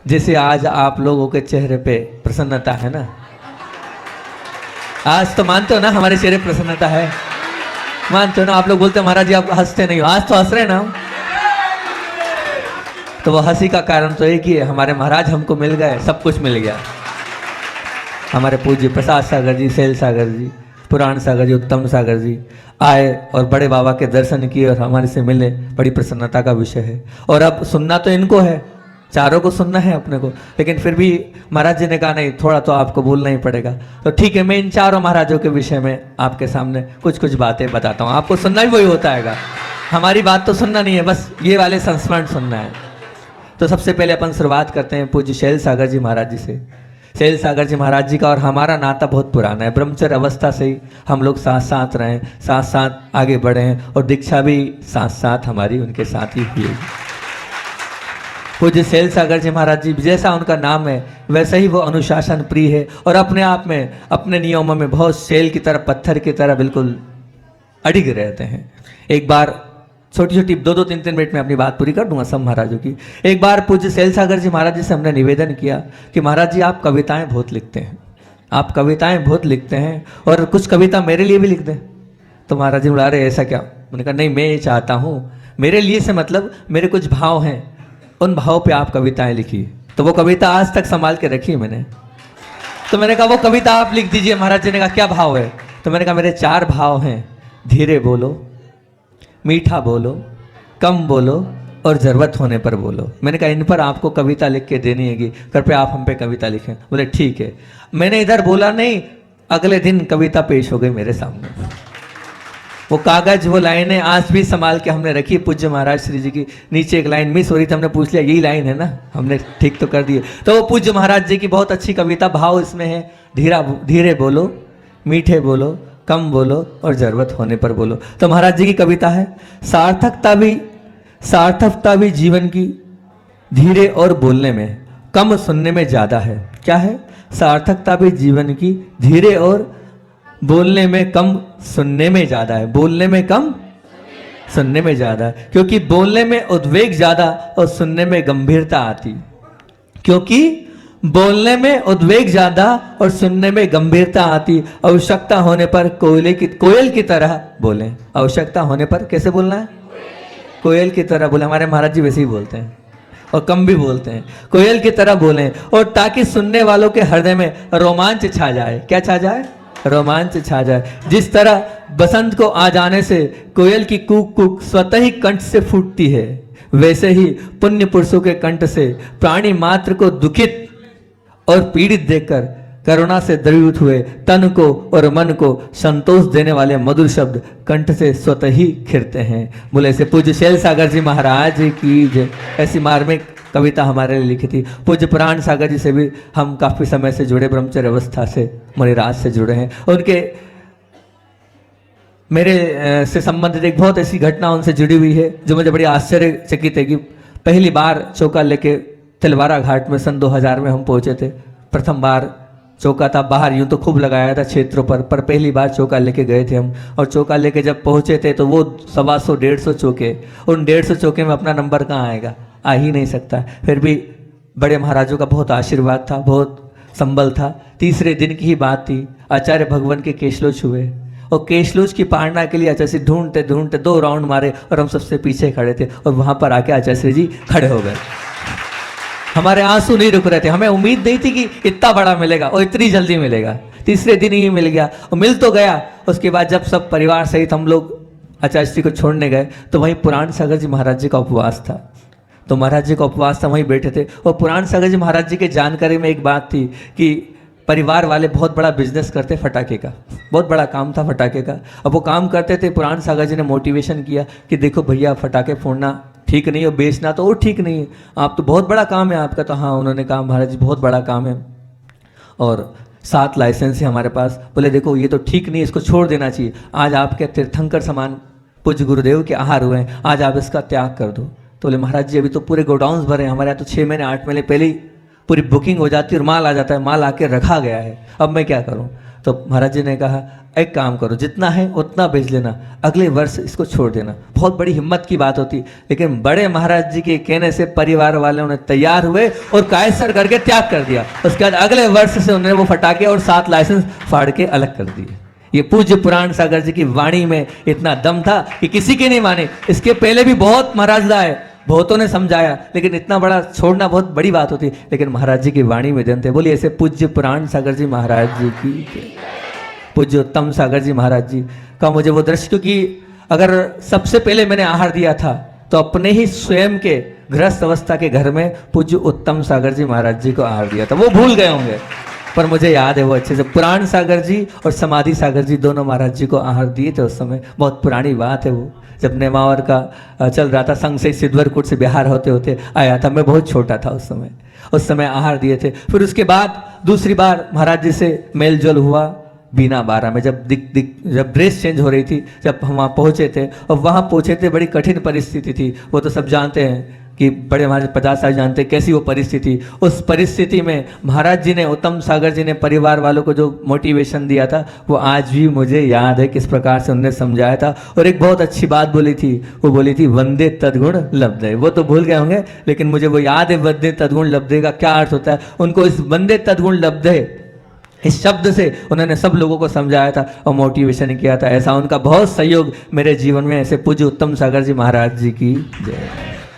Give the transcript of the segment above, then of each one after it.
जैसे आज आप लोगों के चेहरे पे प्रसन्नता है ना, आज तो मानते हो ना हमारे चेहरे प्रसन्नता है, मानते हो ना। आप लोग बोलते हो महाराज जी आप हंसते नहीं हो, आज तो हंस रहे ना हम। तो वो हंसी का कारण तो एक ही है, हमारे महाराज हमको मिल गए, सब कुछ मिल गया। हमारे पूज्य प्रसाद सागर जी, शैल सागर जी, पुराण सागर जी, उत्तम सागर जी आए और बड़े बाबा के दर्शन किए और हमारे से मिले, बड़ी प्रसन्नता का विषय है। और अब सुनना तो इनको है, चारों को सुनना है अपने को, लेकिन फिर भी महाराज जी ने कहा नहीं थोड़ा तो आपको बोलना ही पड़ेगा। तो ठीक है, मैं इन चारों महाराजों के विषय में आपके सामने कुछ कुछ बातें बताता हूँ। आपको सुनना भी वही होता है, हमारी बात तो सुनना नहीं है, बस ये वाले संस्मरण सुनना है। तो सबसे पहले अपन शुरुआत करते हैं पूज्य शैल सागर जी महाराज जी से। शैल सागर जी महाराज जी का और हमारा नाता बहुत पुराना है, ब्रह्मचर्य अवस्था से ही हम लोग साथ साथ रहे, साथ साथ आगे बढ़े हैं और दीक्षा भी साथ साथ हमारी उनके साथ ही हुई है। पूज्य शैल सागर जी महाराज जी जैसा उनका नाम है वैसे ही वो अनुशासन प्रिय है और अपने आप में अपने नियमों में बहुत शैल की तरह, पत्थर की तरह बिल्कुल अडिग रहते हैं। एक बार छोटी छोटी 2-2, 3-3 मिनट में अपनी बात पूरी कर दूंगा सब महाराजों की। एक बार पूज्य शैल सागर जी महाराज जी से हमने निवेदन किया कि महाराज जी आप कविताएं बहुत लिखते हैं, आप कविताएं बहुत लिखते हैं और कुछ कविता मेरे लिए भी लिख दें। तो महाराज जी बोला रहे ऐसा क्या? मैंने कहा नहीं, मैं ये चाहता हूँ, मेरे लिए से मतलब मेरे कुछ भाव हैं, उन भाव पे आप कविताएं लिखिए। तो वो कविता आज तक संभाल के रखी है मैंने। तो मैंने कहा वो कविता आप लिख दीजिए। महाराज जी ने कहा क्या भाव है? तो मैंने कहा मेरे 4 भाव हैं, धीरे बोलो, मीठा बोलो, कम बोलो और ज़रूरत होने पर बोलो। मैंने कहा इन पर आपको कविता लिख के देनी है, कृपया आप हम पे कविता लिखें। बोले ठीक है। मैंने इधर बोला नहीं, अगले दिन कविता पेश हो गई मेरे सामने। वो कागज, वो लाइनें आज भी संभाल के हमने रखी। पूज्य महाराज श्री जी की नीचे एक लाइन मिस हो रही थी, हमने पूछ लिया यही लाइन है ना, हमने ठीक तो कर दी। तो वो पूज्य महाराज जी की बहुत अच्छी कविता, भाव इसमें है, धीरे बोलो, मीठे बोलो, कम बोलो और जरूरत होने पर बोलो। तो महाराज जी की कविता है, सार्थकता भी जीवन की धीरे और बोलने में, कम सुनने में ज्यादा है। क्या है? सार्थकता भी जीवन की धीरे और बोलने में, कम सुनने में ज्यादा है। बोलने में कम, सुनने में ज्यादा है। क्योंकि बोलने में उद्वेग ज्यादा और सुनने में गंभीरता आती। क्योंकि बोलने में उद्वेग ज्यादा और सुनने में गंभीरता आती। आवश्यकता होने पर कोयल की तरह बोलें। आवश्यकता होने पर कैसे बोलना है? कोयल की तरह बोले। हमारे महाराज जी वैसे ही बोलते हैं और कम भी बोलते हैं। कोयल की तरह बोलें और ताकि सुनने वालों के हृदय में रोमांच छा जाए। क्या छा जाए? रोमांच छा जाए। जिस तरह बसंत को आ जाने से कोयल की कूक कूक स्वतः ही कंठ से फूटती है, वैसे ही पुण्य पुरुषों के कंठ से प्राणी मात्र को दुखित और पीड़ित देखकर करुणा से द्रवीभूत हुए तन को और मन को संतोष देने वाले मधुर शब्द कंठ से स्वतः ही खिरते हैं। बोले ऐसे पूज्य शैल सागर जी महाराज की जय। ऐसी मार्मिक कविता हमारे लिए लिखी थी। पूज्य पुराण सागर जी से भी हम काफी समय से जुड़े, ब्रह्मचर्य अवस्था से, मुनिराज से जुड़े हैं। उनके मेरे से संबंधित एक बहुत ऐसी घटना उनसे जुड़ी हुई है जो मुझे बड़ी आश्चर्यचकित है कि पहली बार चौका लेके तिलवारा घाट में सन 2000 में हम पहुंचे थे। प्रथम बार चौका था, बाहर यूं तो खूब लगाया था क्षेत्रों पर पहली बार चौका लेके गए थे हम। और चौका लेके जब पहुंचे थे तो वो 125-150 चौके, उन 150 चौके में अपना नंबर कहाँ आएगा? आ ही नहीं सकता। फिर भी बड़े महाराजों का बहुत आशीर्वाद था, बहुत संबल था। तीसरे दिन की ही बात थी, आचार्य भगवान के केशलोच हुए और केशलोच की पारणा के लिए आचार्य श्री ढूंढते ढूंढते 2 राउंड मारे और हम सबसे पीछे खड़े थे और वहां पर आके आचार्य श्री जी खड़े हो गए। हमारे आंसू नहीं रुक रहे थे। हमें उम्मीद नहीं थी कि इतना बड़ा मिलेगा और इतनी जल्दी मिलेगा। तीसरे दिन ही मिल गया और मिल तो गया। उसके बाद जब सब परिवार सहित हम लोग आचार्य श्री को छोड़ने गए तो वहीं पुराण सागर जी महाराज जी का उपवास था। तो महाराज जी का उपवास था, वहीं बैठे थे। और पुराण सागर जी महाराज जी के जानकारी में एक बात थी कि परिवार वाले बहुत बड़ा बिजनेस करते फटाके का, बहुत बड़ा काम था फटाके का। अब वो काम करते थे। पुराण सागर जी ने मोटिवेशन किया कि देखो भैया फटाके फोड़ना ठीक नहीं है, बेचना तो और ठीक नहीं है, आप तो बहुत बड़ा काम है आपका। तो हाँ, उन्होंने कहा महाराज जी बहुत बड़ा काम है और 7 लाइसेंस है हमारे पास। बोले देखो ये तो ठीक नहीं है, इसको छोड़ देना चाहिए। आज आपके तीर्थंकर समान पूज्य गुरुदेव के आहार हुए हैं, आज आप इसका त्याग कर दो। तो बोले महाराज जी अभी तो पूरे गोडाउन्स भरे हैं, हमारे यहाँ तो 6 महीने 8 महीने पहले ही पूरी बुकिंग हो जाती है और माल आ जाता है, माल आके रखा गया है, अब मैं क्या करूं? तो महाराज जी ने कहा एक काम करो, जितना है उतना बेच लेना, अगले वर्ष इसको छोड़ देना। बहुत बड़ी हिम्मत की बात होती, लेकिन बड़े महाराज जी के कहने से परिवार वालों ने तैयार हुए और कायसर करके त्याग कर दिया। उसके बाद अगले वर्ष से उन्होंने वो फटाके और 7 लाइसेंस फाड़ के अलग कर दिए। ये पूज्य पुराण सागर जी की वाणी में इतना दम था कि किसी के नहीं माने। इसके पहले भी बहुत महाराज लाए, बहुतों ने समझाया, लेकिन इतना बड़ा छोड़ना बहुत बड़ी बात होती, लेकिन महाराज जी की वाणी में दम थे। बोलिए ऐसे पूज्य पुराण सागर जी महाराज जी की, पूज्य उत्तम सागर जी महाराज जी का मुझे वो दृश्य, क्योंकि अगर सबसे पहले मैंने आहार दिया था तो अपने ही स्वयं के गृहस्थ अवस्था के घर में पूज्य उत्तम सागर जी महाराज जी को आहार दिया था। वो भूल गए होंगे पर मुझे याद है वो अच्छे से। पुराण सागर जी और समाधि सागर जी दोनों महाराज जी को आहार दिए थे उस समय। बहुत पुरानी बात है वो, जब नेमावर का चल रहा था, संघ से सिद्धवरकुट से बिहार होते होते आया था। मैं बहुत छोटा था उस समय आहार दिए थे। फिर उसके बाद दूसरी बार महाराज जी से मेल जोल हुआ बीना 12 में, जब जब ड्रेस चेंज हो रही थी, जब हम वहाँ पहुँचे थे और वहाँ पहुँचे थे बड़ी कठिन परिस्थिति थी। वो तो सब जानते हैं कि बड़े हमारे 50 साल जानते हैं कैसी वो परिस्थिति। उस परिस्थिति में महाराज जी ने, उत्तम सागर जी ने परिवार वालों को जो मोटिवेशन दिया था वो आज भी मुझे याद है, किस प्रकार से उन्होंने समझाया था। और एक बहुत अच्छी बात बोली थी, वो बोली थी वंदे तद्गुण लब्धे। वो तो भूल गए होंगे लेकिन मुझे वो याद है वंदे तद्गुण लब्धे का क्या अर्थ होता है। उनको इस वंदे तद्गुण लब्धे इस शब्द से उन्होंने सब लोगों को समझाया था और मोटिवेशन किया था। ऐसा उनका बहुत सहयोग मेरे जीवन में। ऐसे पूज्य उत्तम सागर जी महाराज जी की जय।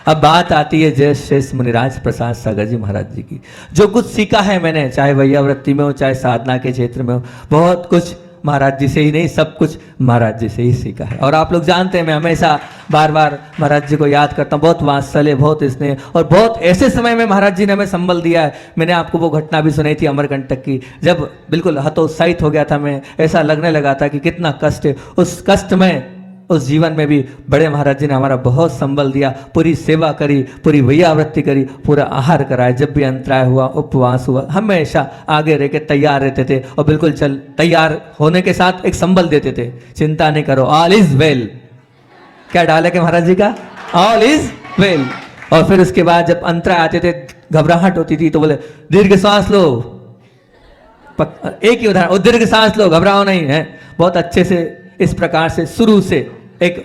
अब बात आती है जय शेष मुनिराज प्रसाद सागर जी महाराज जी की। जो कुछ सीखा है मैंने, चाहे वैयावृत्ति में हो चाहे साधना के क्षेत्र में हो, बहुत कुछ महाराज जी से ही नहीं, सब कुछ महाराज जी से ही सीखा है। और आप लोग जानते हैं मैं हमेशा बार बार महाराज जी को याद करता हूँ। बहुत वात्सल्य, बहुत स्नेह, और बहुत ऐसे समय में महाराज जी ने हमें संबल दिया है। मैंने आपको वो घटना भी सुनाई थी अमरकंटक की, जब बिल्कुल हतोत्साहित हो गया था मैं, ऐसा लगने लगा था कि कितना कष्ट है। उस कष्ट में, उस जीवन में भी बड़े महाराज जी ने हमारा बहुत संबल दिया, पूरी सेवा करी, पूरी वैयावृत्ति करी, पूरा आहार कराया। जब भी अंतराय हुआ, उपवास हुआ, हमेशा आगे रह के तैयार रहते थे और बिल्कुल तैयार होने के साथ एक संबल देते थे, चिंता नहीं करो, ऑल इज वेल। क्या डाले के महाराज जी का, ऑल इज वेल। और फिर उसके बाद जब अंतराय आते थे, घबराहट होती थी तो बोले दीर्घ सांस लो। एक ही उदाहरण, दीर्घ सांस लो, घबराओ नहीं है। बहुत अच्छे से इस प्रकार से शुरू से एक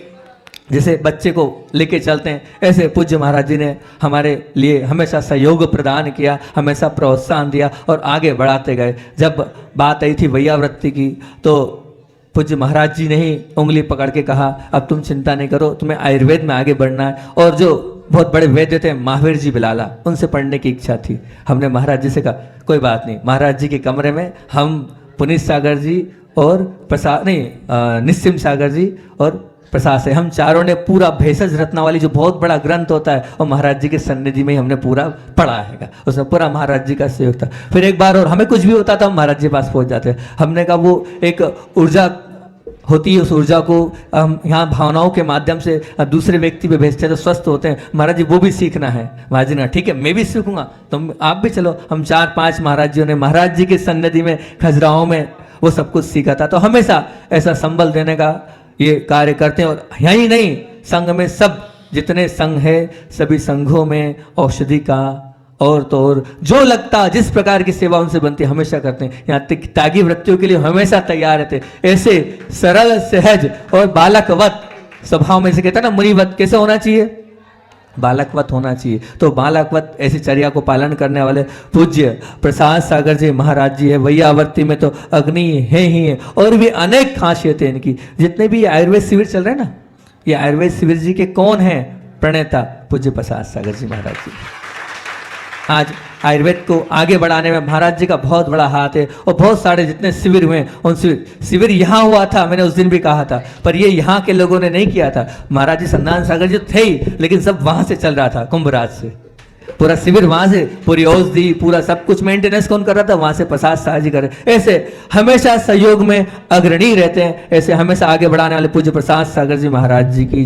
जैसे बच्चे को लेके चलते हैं, ऐसे पूज्य महाराज जी ने हमारे लिए हमेशा सहयोग प्रदान किया, हमेशा प्रोत्साहन दिया और आगे बढ़ाते गए। जब बात आई थी वैयावृत्ति की तो पूज्य महाराज जी ने ही उंगली पकड़ के कहा अब तुम चिंता नहीं करो, तुम्हें आयुर्वेद में आगे बढ़ना है। और जो बहुत बड़े वैद्य थे महावीर जी बिलाला, उनसे पढ़ने की इच्छा थी। हमने महाराज जी से कहा कोई बात नहीं, महाराज जी के कमरे में हम पुनीत सागर जी और प्रसाद निस्सिम सागर जी और प्रसाद से, हम चारों ने पूरा भेषज रत्नावली जो बहुत बड़ा ग्रंथ होता है और महाराज जी के सन्निधि में ही हमने पूरा पढ़ा है। उसमें पूरा महाराज जी का सहयोग था। फिर एक बार और हमें कुछ भी होता था हम महाराज जी के पास पहुंच जाते। हमने कहा वो एक ऊर्जा होती है, उस ऊर्जा को हम यहाँ भावनाओं के माध्यम से दूसरे व्यक्ति पे भेजते हैं तो स्वस्थ होते हैं। महाराज जी वो भी सीखना है। महाराज जी ने ठीक है मैं भी सीखूंगा, तुम आप भी चलो। हम 4-5 महाराज जी ने महाराज जी के सन्निधि में खजुराहो में वो सब कुछ सीखा था। तो हमेशा ऐसा संबल देने का ये कार्य करते हैं। और यही नहीं, संघ में सब जितने संघ है सभी संघों में औषधि का और तो और जो लगता जिस प्रकार की सेवा उनसे बनती हमेशा करते हैं। यहाँ त्यागी वृत्तियों के लिए हमेशा तैयार रहते। ऐसे सरल सहज और बालकवत स्वभाव में से कहता है ना, मुनिवत कैसे होना चाहिए, बालकवत होना चाहिए। तो बालकवत ऐसी चर्या को पालन करने वाले पूज्य प्रसाद सागर जी महाराज जी है। वैयावर्ती में तो अग्नि है ही है और भी अनेक खासियतें इनकी। जितने भी आयुर्वेद शिविर चल रहे हैं ना, ये आयुर्वेद शिविर जी के कौन है प्रणेता, पूज्य प्रसाद सागर जी महाराज जी। आज आयुर्वेद को आगे बढ़ाने में महाराज जी का बहुत बड़ा हाथ है। और बहुत सारे जितने शिविर हुए उन शिविर यहाँ हुआ था, मैंने उस दिन भी कहा था, पर ये यहाँ के लोगों ने नहीं किया था। महाराज जी संधान सागर जी थे ही, लेकिन सब वहां से चल रहा था, कुंभराज से पूरा शिविर वहां से, पूरी औषधि पूरा सब कुछ मेंटेनेंस कौन कर रहा था, वहां से प्रसाद सागर जी कर रहे। ऐसे हमेशा सहयोग में अग्रणी रहते हैं। ऐसे हमेशा आगे बढ़ाने वाले पूज्य प्रसाद सागर जी महाराज जी की